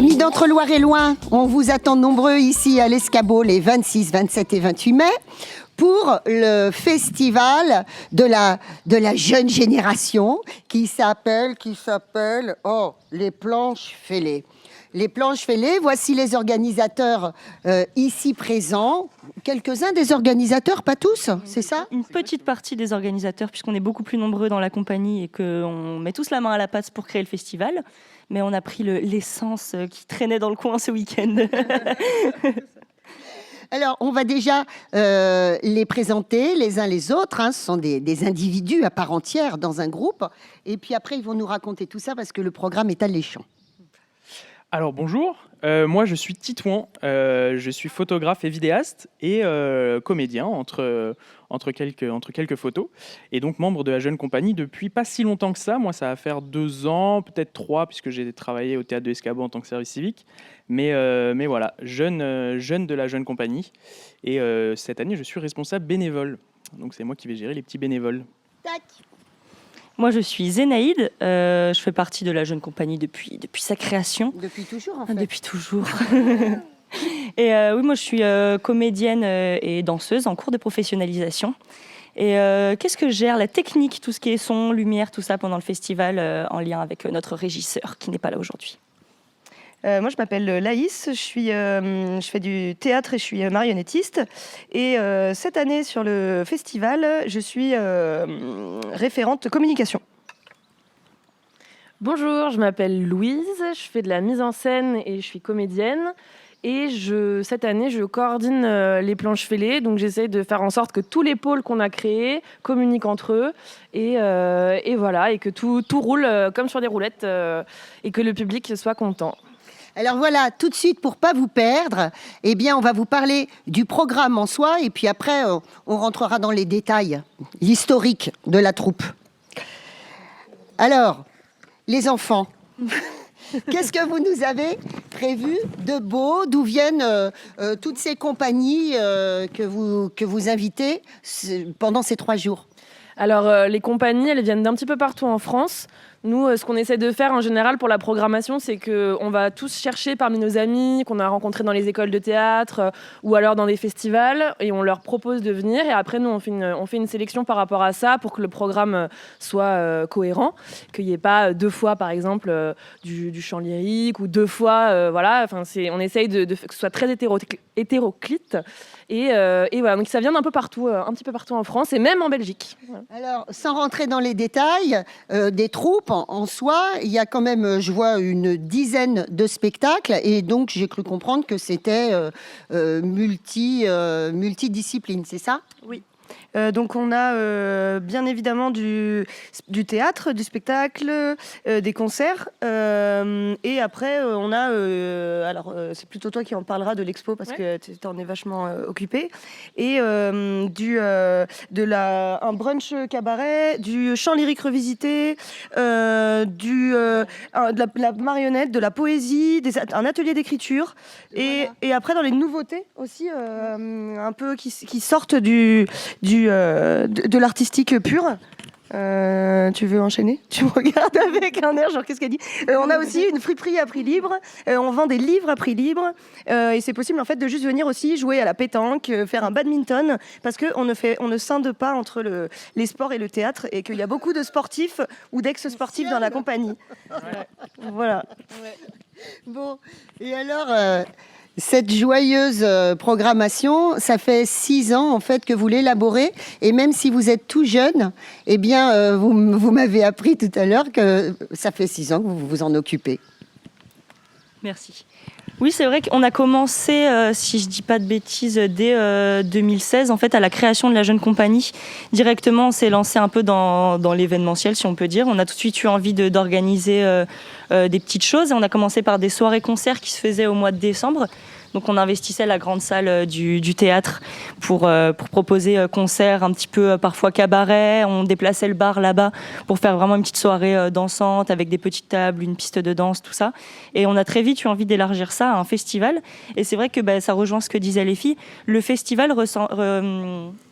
Amis d'Entre-Loire et Loing, on vous attend nombreux ici à l'Escabeau les 26, 27 et 28 mai pour le festival de la jeune génération qui s'appelle les Planches Fêlées. Les Planches Fêlées, voici les organisateurs ici présents. Quelques-uns des organisateurs, pas tous, c'est ça? Une petite partie des organisateurs, puisqu'on est beaucoup plus nombreux dans la compagnie et qu'on met tous la main à la pâte pour créer le festival. Mais on a pris l'essence qui traînait dans le coin ce week-end. Alors, on va déjà les présenter les uns les autres. Ce sont des individus à part entière dans un groupe. Et puis après, ils vont nous raconter tout ça parce que le programme est alléchant. Alors bonjour, moi je suis Titouan, je suis photographe et vidéaste et comédien entre quelques photos et donc membre de la jeune compagnie depuis pas si longtemps que ça. Moi ça va faire 2 ans, peut-être 3 puisque j'ai travaillé au théâtre de l'Escabeau en tant que service civique, mais voilà, jeune de la jeune compagnie et cette année je suis responsable bénévole, donc c'est moi qui vais gérer les petits bénévoles. Tac. Moi, je suis Zénaïde. Je fais partie de la jeune compagnie depuis sa création. Depuis toujours, en fait. Depuis toujours. Et oui, moi, je suis comédienne et danseuse en cours de professionnalisation. Et qu'est-ce que je gère? La technique, tout ce qui est son, lumière, tout ça pendant le festival, en lien avec notre régisseur qui n'est pas là aujourd'hui. Moi, je m'appelle Laïs, je fais du théâtre et je suis marionnettiste. Et cette année, sur le festival, je suis référente communication. Bonjour, je m'appelle Louise, je fais de la mise en scène et je suis comédienne. Et cette année, je coordonne les Planches Fêlées. Donc, j'essaie de faire en sorte que tous les pôles qu'on a créés communiquent entre eux. Et voilà, et que tout roule comme sur des roulettes et que le public soit content. Alors voilà, tout de suite, pour pas vous perdre, eh bien, on va vous parler du programme en soi et puis après, on rentrera dans les détails, l'historique de la troupe. Alors, les enfants, qu'est-ce que vous nous avez prévu de beau? D'où viennent toutes ces compagnies que vous invitez pendant ces 3 jours? Alors, les compagnies, elles viennent d'un petit peu partout en France. Nous, ce qu'on essaie de faire en général pour la programmation, c'est qu'on va tous chercher parmi nos amis qu'on a rencontrés dans les écoles de théâtre ou alors dans des festivals et on leur propose de venir. Et après, nous, on fait une sélection par rapport à ça pour que le programme soit cohérent, qu'il n'y ait pas 2 fois, par exemple, du chant lyrique ou 2 fois, voilà. Enfin, on essaye que ce soit très hétéroclite. Et voilà, donc ça vient d'un peu partout, un petit peu partout en France et même en Belgique. Voilà. Alors, sans rentrer dans les détails des troupes en soi, il y a quand même, je vois, une dizaine de spectacles et donc j'ai cru comprendre que c'était multidiscipline, c'est ça? Oui. Donc on a bien évidemment du théâtre, du spectacle, des concerts et après on a c'est plutôt toi qui en parlera de l'expo parce que tu en es vachement occupé et un brunch cabaret, du chant lyrique revisité, de la marionnette, de la poésie, un atelier d'écriture et après dans les nouveautés aussi un peu qui sortent de l'artistique pur. Tu veux enchaîner? Tu me regardes avec un air genre qu'est-ce qu'elle dit? On a aussi une friperie à prix libre, on vend des livres à prix libre et c'est possible en fait de juste venir aussi jouer à la pétanque, faire un badminton parce qu'on ne scinde pas entre les sports et le théâtre et qu'il y a beaucoup de sportifs ou d'ex-sportifs dans la compagnie. Voilà. Bon, et alors cette joyeuse programmation, ça fait 6 ans en fait que vous l'élaborez et même si vous êtes tout jeune, eh bien vous m'avez appris tout à l'heure que ça fait 6 ans que vous vous en occupez. Merci. Oui, c'est vrai qu'on a commencé, si je ne dis pas de bêtises, dès 2016, en fait, à la création de la jeune compagnie. Directement, on s'est lancé un peu dans l'événementiel, si on peut dire. On a tout de suite eu envie d'organiser des petites choses. Et on a commencé par des soirées-concerts qui se faisaient au mois de décembre. Donc on investissait la grande salle du théâtre pour proposer concerts, un petit peu parfois cabaret. On déplaçait le bar là-bas pour faire vraiment une petite soirée dansante avec des petites tables, une piste de danse, tout ça. Et on a très vite eu envie d'élargir ça à un festival. Et c'est vrai que ça rejoint ce que disaient les filles. Le festival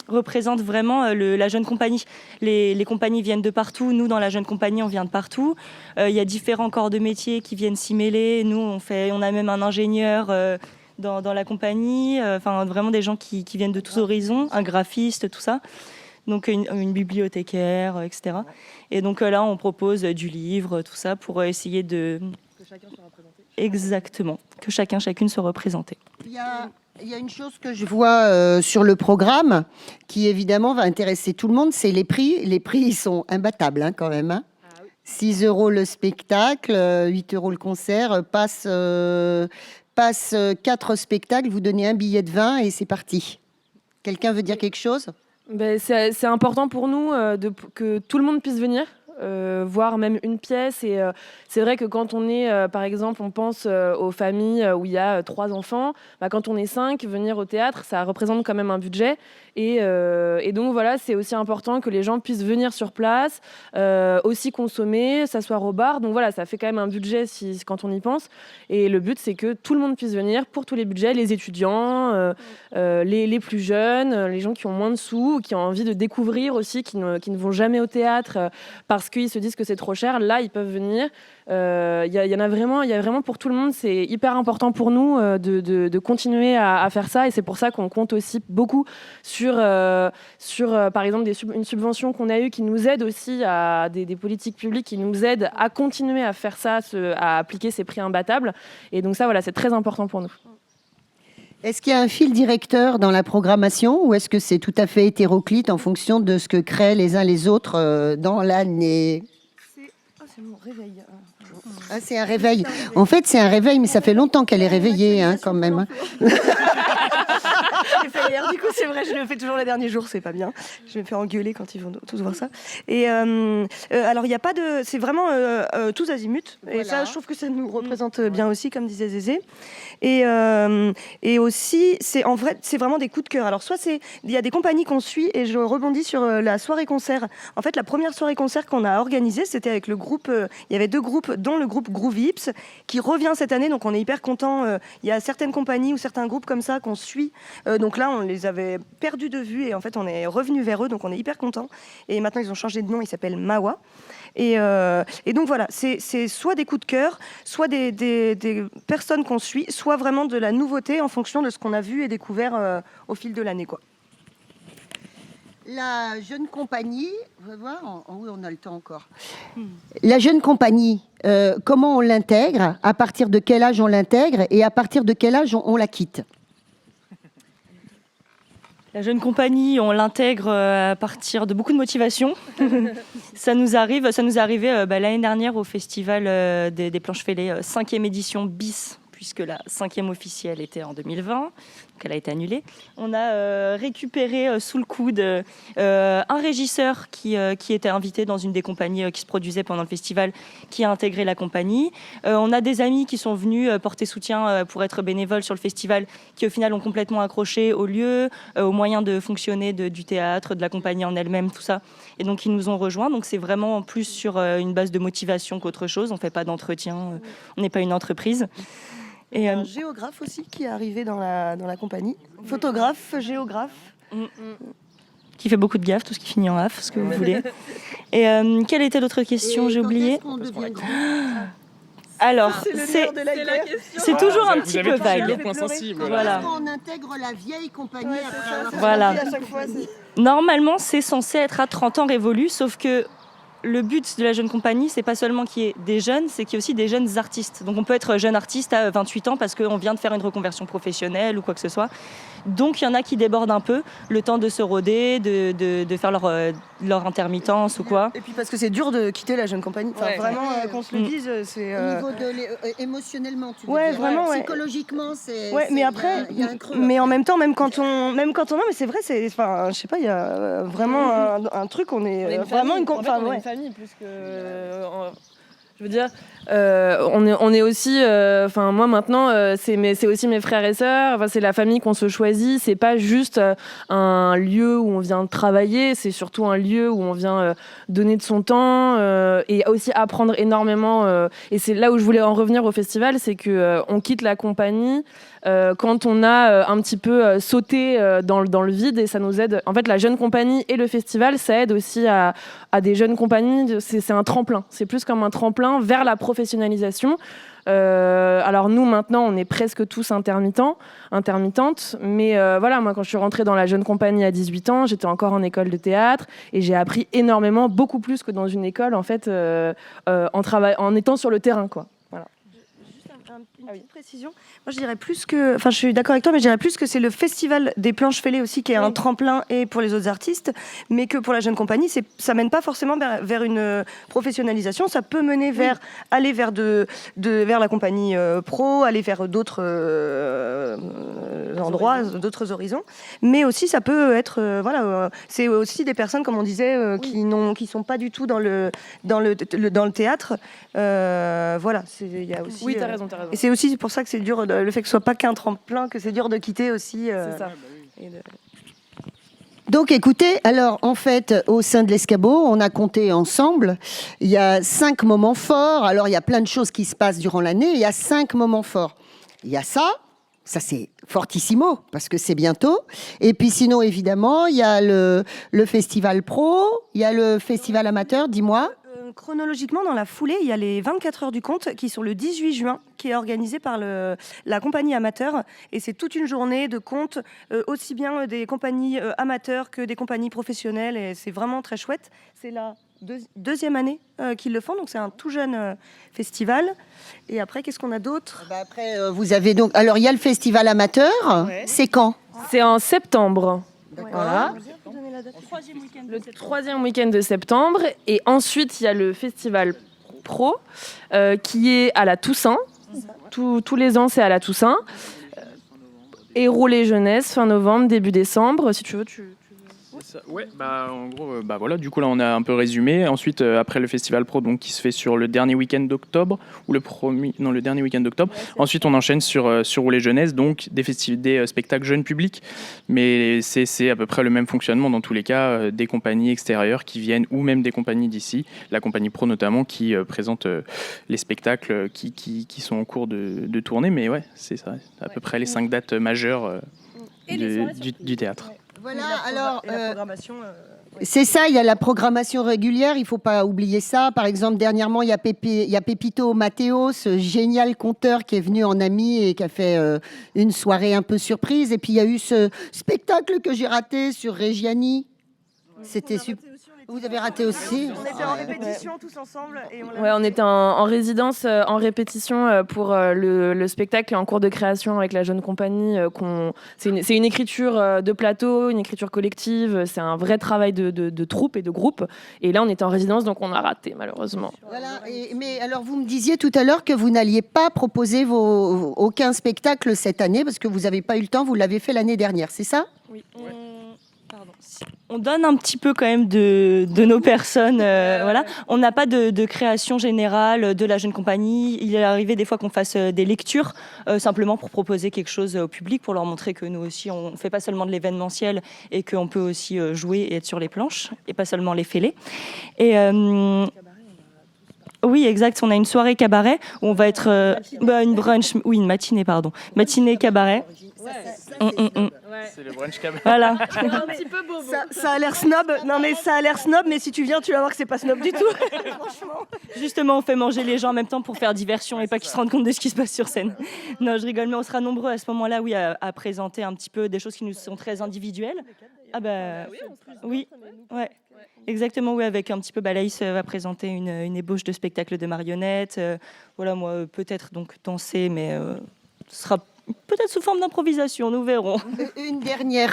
représente vraiment la jeune compagnie. Les compagnies viennent de partout. Nous, dans la jeune compagnie, on vient de partout. Il y a différents corps de métier qui viennent s'y mêler. Nous, on a même un ingénieur dans la compagnie. Vraiment des gens qui viennent de tous horizons, un graphiste, tout ça. Donc une bibliothécaire, etc. Et donc là, on propose du livre, tout ça, pour essayer de... Que chacun soit représenté. Exactement, que chacune soit représentée. Il y a une chose que je vois sur le programme qui évidemment va intéresser tout le monde, c'est les prix. Les prix, ils sont imbattables quand même. Hein. 6 € le spectacle, 8 € le concert, passe 4 spectacles, vous donnez un billet de 20 et c'est parti. Quelqu'un veut dire quelque chose ? C'est important pour nous que tout le monde puisse venir. Voir même une pièce et c'est vrai que quand on est par exemple on pense aux familles où il y a 3 enfants, quand on est 5, venir au théâtre ça représente quand même un budget et donc voilà, c'est aussi important que les gens puissent venir sur place, aussi consommer, s'asseoir au bar, donc voilà, ça fait quand même un budget quand on y pense, et le but c'est que tout le monde puisse venir pour tous les budgets, les étudiants, les plus jeunes, les gens qui ont moins de sous, qui ont envie de découvrir aussi, qui ne vont jamais au théâtre parce qu'ils se disent que c'est trop cher, là ils peuvent venir. Il y a vraiment pour tout le monde. C'est hyper important pour nous de continuer à faire ça, et c'est pour ça qu'on compte aussi beaucoup sur par exemple une subvention qu'on a eue qui nous aide aussi à des politiques publiques qui nous aident à continuer à faire ça, à appliquer ces prix imbattables, et donc ça voilà, c'est très important pour nous. Est-ce qu'il y a un fil directeur dans la programmation ou est-ce que c'est tout à fait hétéroclite en fonction de ce que créent les uns les autres dans l'année ? C'est mon réveil. Ah, c'est un réveil. En fait, c'est un réveil, mais ça fait longtemps qu'elle est réveillée quand même. J'ai fait hier, du coup, c'est vrai, je le fais toujours les derniers jours, c'est pas bien. Je vais me faire engueuler quand ils vont tous voir ça. Et alors, il n'y a pas de... C'est vraiment tous azimuts. Voilà. Et ça, je trouve que ça nous représente bien aussi, comme disait Zézé. Et aussi, c'est vraiment des coups de cœur. Alors, soit il y a des compagnies qu'on suit, et je rebondis sur la soirée-concert. En fait, la première soirée-concert qu'on a organisée, c'était avec le groupe... il y avait 2 groupes, dont le groupe Groovy Hips, qui revient cette année, donc on est hyper contents. Il y a certaines compagnies ou certains groupes comme ça qu'on suit. Donc là, on les avait perdus de vue, et en fait, on est revenu vers eux, donc on est hyper contents. Et maintenant, ils ont changé de nom, ils s'appellent Mawa. Et donc voilà, c'est soit des coups de cœur, soit des personnes qu'on suit, soit vraiment de la nouveauté en fonction de ce qu'on a vu et découvert au fil de l'année, quoi. La jeune compagnie, on va voir, oui, on a le temps encore. La jeune compagnie, comment on l'intègre, à partir de quel âge on l'intègre et à partir de quel âge on la quitte ? La jeune compagnie, on l'intègre à partir de beaucoup de motivation. Ça nous arrivait l'année dernière au festival des Planches Fêlées, 5e édition bis, puisque la 5e officielle était en 2020, donc elle a été annulée. On a récupéré sous le coude un régisseur qui était invité dans une des compagnies qui se produisait pendant le festival, qui a intégré la compagnie. On a des amis qui sont venus porter soutien pour être bénévoles sur le festival, qui au final ont complètement accroché au lieu, aux moyens de fonctionner du théâtre, de la compagnie en elle-même, tout ça. Et donc ils nous ont rejoints. Donc c'est vraiment plus sur une base de motivation qu'autre chose. On ne fait pas d'entretien, on n'est pas une entreprise. Et un géographe aussi qui est arrivé dans la compagnie. Photographe, géographe. Qui fait beaucoup de gaffes, tout ce qui finit en af, ce que vous voulez. Et quelle était l'autre question ? J'ai oublié. Alors, c'est toujours un petit peu vague. Voilà. On intègre la vieille compagnie après. Voilà. Normalement, c'est censé être à 30 ans révolu, sauf que le but de la jeune compagnie, c'est pas seulement qu'il y ait des jeunes, c'est qu'il y ait aussi des jeunes artistes. Donc on peut être jeune artiste à 28 ans parce qu'on vient de faire une reconversion professionnelle ou quoi que ce soit. Donc il y en a qui débordent un peu, le temps de se roder, de faire leur intermittence ou quoi. Et puis parce que c'est dur de quitter la jeune compagnie. Enfin, vraiment, qu'on se le dise, c'est... Au niveau émotionnellement, tu veux dire. Vraiment, psychologiquement, c'est... mais après, il y a un creux. Mais en même temps, même quand on... Non, mais c'est vrai, enfin, je sais pas, il y a vraiment un truc, on est vraiment famille, une... En fait, on est une famille, plus que... Je veux dire, on est aussi, moi maintenant, c'est aussi mes frères et sœurs. Enfin, c'est la famille qu'on se choisit. C'est pas juste un lieu où on vient travailler. C'est surtout un lieu où on vient donner de son temps et aussi apprendre énormément. Et c'est là où je voulais en revenir au festival, c'est que on quitte la compagnie. Quand on a un petit peu sauté dans le vide, et ça nous aide. En fait, la jeune compagnie et le festival, ça aide aussi à des jeunes compagnies. C'est un tremplin. C'est plus comme un tremplin vers la professionnalisation. Alors nous, maintenant, on est presque tous intermittentes. Mais voilà, moi, quand je suis rentrée dans la jeune compagnie à 18 ans, j'étais encore en école de théâtre et j'ai appris énormément, beaucoup plus que dans une école, en fait, en étant sur le terrain, quoi. Une petite précision. Moi, je dirais plus que... Enfin, je suis d'accord avec toi, mais je dirais plus que c'est le festival des planches fêlées aussi qui est un tremplin et pour les autres artistes, mais que pour la jeune compagnie, ça mène pas forcément vers une professionnalisation. Ça peut mener aller vers vers la compagnie pro, aller vers d'autres endroits, d'autres horizons. Mais aussi, ça peut être... c'est aussi des personnes, comme on disait, qui sont pas du tout dans le théâtre. Voilà, il y a aussi... Oui, t'as raison. Et c'est aussi pour ça que c'est dur, le fait que ce soit pas qu'un tremplin, que c'est dur de quitter aussi. C'est ça. Donc écoutez, alors en fait, au sein de l'Escabeau, on a compté ensemble, il y a 5 moments forts. Alors il y a plein de choses qui se passent durant l'année, il y a 5 moments forts. Il y a ça c'est fortissimo, parce que c'est bientôt. Et puis sinon, évidemment, il y a le festival pro, il y a le festival amateur, dis-moi. Chronologiquement, dans la foulée, il y a les 24 heures du conte qui sont le 18 juin, qui est organisé par la compagnie amateur. Et c'est toute une journée de contes, aussi bien des compagnies amateurs que des compagnies professionnelles. Et c'est vraiment très chouette. C'est la deuxième année qu'ils le font, donc c'est un tout jeune festival. Et après, qu'est-ce qu'on a d'autre ? Après, vous avez donc... Alors, il y a le festival amateur. Ouais. C'est quand ? C'est en septembre. Voilà. Le 3e week-end de septembre. Et ensuite, il y a le festival pro qui est à la Toussaint. Tous les ans, c'est à la Toussaint. Héros les jeunesses, fin novembre, début décembre. Si tu veux, Ouais, en gros, voilà, du coup là on a un peu résumé. Ensuite, après le festival pro, donc qui se fait sur le dernier week-end d'octobre ou le dernier week-end d'octobre. Ensuite, on enchaîne sur Rouler Jeunesse, donc des spectacles jeunes publics. Mais c'est à peu près le même fonctionnement dans tous les cas, des compagnies extérieures qui viennent ou même des compagnies d'ici, la compagnie pro notamment qui présente les spectacles qui sont en cours de tournée. Mais ouais, c'est ça, à peu près les 5 dates majeures du théâtre. Voilà, alors, la programmation, c'est ça, il y a la programmation régulière, il ne faut pas oublier ça. Par exemple, dernièrement, il y a Pepito Mateo, ce génial conteur qui est venu en ami et qui a fait une soirée un peu surprise. Et puis, il y a eu ce spectacle que j'ai raté sur Reggiani. C'était super. Vous avez raté aussi ? On était en répétition tous ensemble. Et on était en résidence, en répétition pour le spectacle en cours de création avec la jeune compagnie. C'est une écriture de plateau, une écriture collective. C'est un vrai travail de troupe et de groupe. Et là, on était en résidence, donc on a raté, malheureusement. Voilà. Mais alors, vous me disiez tout à l'heure que vous n'alliez pas proposer aucun spectacle cette année parce que vous n'avez pas eu le temps, vous l'avez fait l'année dernière, c'est ça ? Oui. On donne un petit peu quand même de nos personnes. Voilà. On n'a pas de création générale de la jeune compagnie. Il est arrivé des fois qu'on fasse des lectures simplement pour proposer quelque chose au public, pour leur montrer que nous aussi, on ne fait pas seulement de l'événementiel et qu'on peut aussi jouer et être sur les planches et pas seulement les fêlés. Et oui, exact. On a une soirée cabaret où on va être une brunch, une matinée, pardon. Matinée cabaret. C'est le brunch cabaret. Voilà. Un petit peu bobo. Ça a l'air snob. Non, mais ça a l'air snob, mais si tu viens, tu vas voir que c'est pas snob du tout. Franchement. Justement, on fait manger les gens en même temps pour faire diversion et pas qu'ils se rendent compte de ce qui se passe sur scène. Non, je rigole, mais on sera nombreux à ce moment-là, oui, à présenter un petit peu des choses qui nous sont très individuelles. Ah oui, ouais. Exactement, oui, avec un petit peu, Laïs va présenter une ébauche de spectacle de marionnettes. Voilà, moi, peut-être donc danser, mais ce sera peut-être sous forme d'improvisation, nous verrons. Une dernière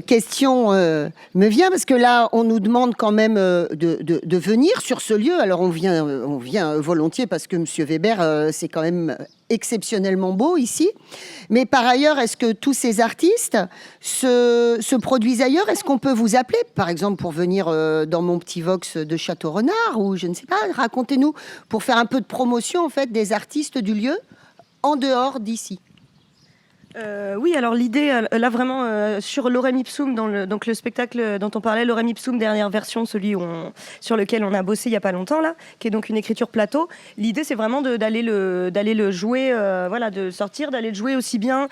question me vient, parce que là, on nous demande quand même de venir sur ce lieu. Alors, on vient volontiers parce que M. Weber, c'est quand même exceptionnellement beau ici. Mais par ailleurs, est-ce que tous ces artistes se produisent ailleurs? Est-ce qu'on peut vous appeler, par exemple, pour venir dans mon petit Vox de Château-Renard, ou je ne sais pas, racontez-nous, pour faire un peu de promotion, en fait, des artistes du lieu en dehors d'ici? Oui, alors l'idée, là vraiment, sur Lorem Ipsum, donc le spectacle dont on parlait, Lorem Ipsum, dernière version, celui sur lequel on a bossé il n'y a pas longtemps, là, qui est donc une écriture plateau. L'idée, c'est vraiment d'aller le jouer, voilà, de sortir, d'aller le jouer aussi bien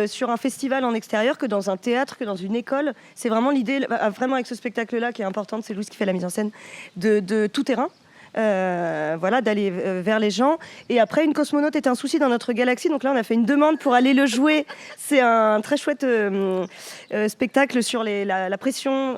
sur un festival en extérieur que dans un théâtre, que dans une école. C'est vraiment l'idée, vraiment avec ce spectacle-là qui est importante, c'est Louise qui fait la mise en scène, de tout terrain. Voilà, d'aller vers les gens. Et après, Une cosmonaute est un souci dans notre galaxie. Donc là, on a fait une demande pour aller le jouer. C'est un très chouette spectacle sur la pression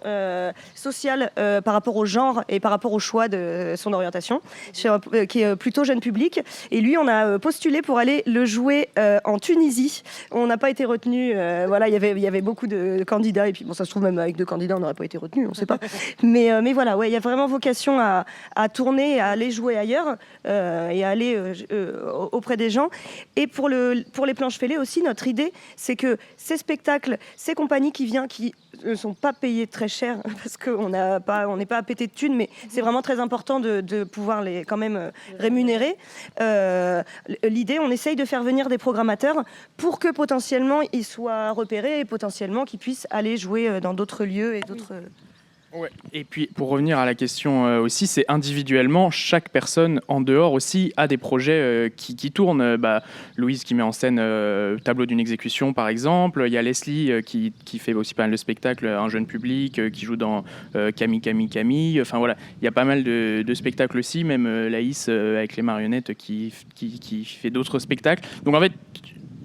sociale par rapport au genre et par rapport au choix de son orientation, qui est plutôt jeune public. Et lui, on a postulé pour aller le jouer en Tunisie. On n'a pas été retenu. Voilà, il y avait beaucoup de candidats. Et puis, bon, ça se trouve, même avec 2 candidats, on n'aurait pas été retenu. On ne sait pas. Mais voilà, ouais, il y a vraiment vocation à tourner, à aller jouer ailleurs et à aller auprès des gens. Et pour les planches fêlées aussi, notre idée, c'est que ces spectacles, ces compagnies qui ne sont pas payées très cher, parce qu'on n'est pas à péter de thunes, mais c'est vraiment très important de pouvoir les quand même rémunérer. L'idée, on essaye de faire venir des programmateurs pour que potentiellement ils soient repérés et potentiellement qu'ils puissent aller jouer dans d'autres lieux et d'autres... Ouais. Et puis pour revenir à la question aussi, c'est individuellement, chaque personne en dehors aussi a des projets qui tournent. Louise qui met en scène Tableau d'une exécution par exemple, il y a Leslie qui fait aussi pas mal de spectacles, un jeune public, qui joue dans Camille, enfin voilà, il y a pas mal de spectacles aussi, même Laïs avec les marionnettes qui fait d'autres spectacles. Donc en fait,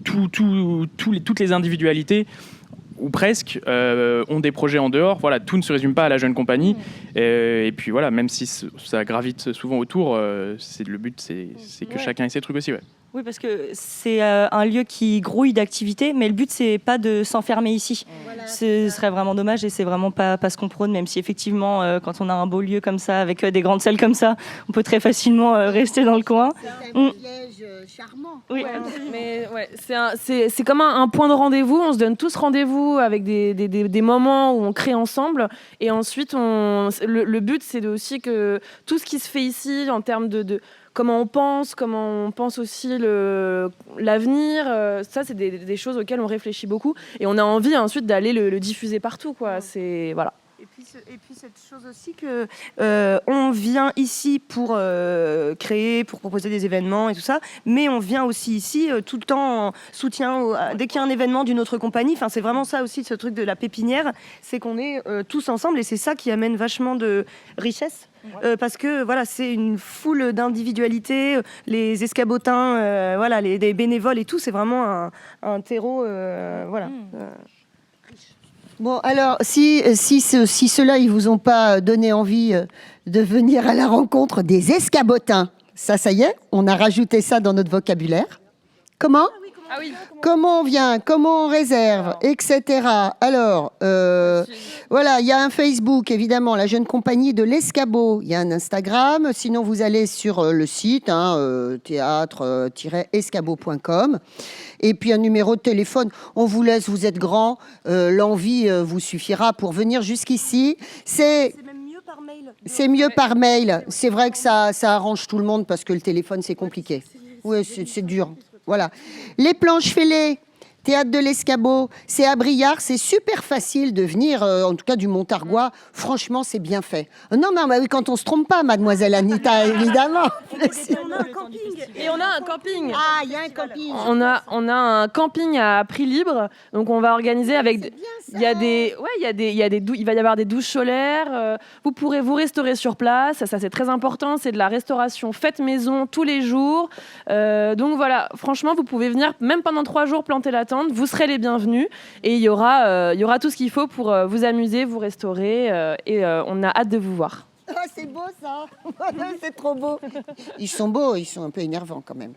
toutes les individualités ou presque, ont des projets en dehors. Voilà, tout ne se résume pas à la jeune compagnie. Et puis voilà, même si ça gravite souvent autour, le but, c'est que chacun ait ses trucs aussi. Ouais. Oui, parce que c'est un lieu qui grouille d'activités, mais le but, c'est pas de s'enfermer ici. Voilà, ce serait vraiment dommage et c'est vraiment pas ce qu'on prône, même si effectivement, quand on a un beau lieu comme ça, avec des grandes salles comme ça, on peut très facilement rester dans le coin. C'est un piège charmant. Oui, mais ouais, c'est comme un point de rendez-vous. On se donne tous rendez-vous avec des moments où on crée ensemble. Et ensuite, le but, c'est aussi que tout ce qui se fait ici, en termes de comment on pense aussi l'avenir, ça c'est des choses auxquelles on réfléchit beaucoup et on a envie ensuite d'aller le diffuser partout, quoi. C'est voilà. Et puis cette chose aussi que on vient ici pour créer, pour proposer des événements et tout ça, mais on vient aussi ici tout le temps en soutien dès qu'il y a un événement d'une autre compagnie. Enfin, c'est vraiment ça aussi, ce truc de la pépinière, c'est qu'on est tous ensemble et c'est ça qui amène vachement de richesse. Parce que voilà, c'est une foule d'individualités, les escabotins, voilà, des bénévoles et tout, c'est vraiment un terreau, voilà. Bon, alors, si ceux-là, ils vous ont pas donné envie de venir à la rencontre des escabotins, ça y est, on a rajouté ça dans notre vocabulaire. Comment ? Ah oui. Comment on vient, comment on réserve, etc. Alors, voilà, il y a un Facebook, évidemment, la jeune compagnie de l'Escabeau. Il y a un Instagram. Sinon, vous allez sur le site, théâtre-escabeau.com. Et puis, un numéro de téléphone. On vous laisse, vous êtes grand. L'envie vous suffira pour venir jusqu'ici. C'est même mieux par mail. C'est mieux par mail. C'est vrai que ça arrange tout le monde parce que le téléphone, c'est compliqué. Oui, c'est dur. Voilà. Les planches fêlées, Théâtre de l'Escabeau, c'est à Briard, c'est super facile de venir, en tout cas du Montargois. Franchement, c'est bien fait. Non, mais oui, quand on se trompe pas, mademoiselle Anita, évidemment. On a un camping. Et on a un camping. Ah, il y a un camping. On a un camping à prix libre, donc on va organiser avec. Il va y avoir des douches solaires. Vous pourrez vous restaurer sur place. Ça c'est très important. C'est de la restauration faite maison tous les jours. Donc voilà, franchement, vous pouvez venir même pendant 3 jours planter la tente. Vous serez les bienvenus et il y aura tout ce qu'il faut pour vous amuser, vous restaurer et on a hâte de vous voir. Oh, c'est beau ça. C'est trop beau. Ils sont beaux, ils sont un peu énervants quand même.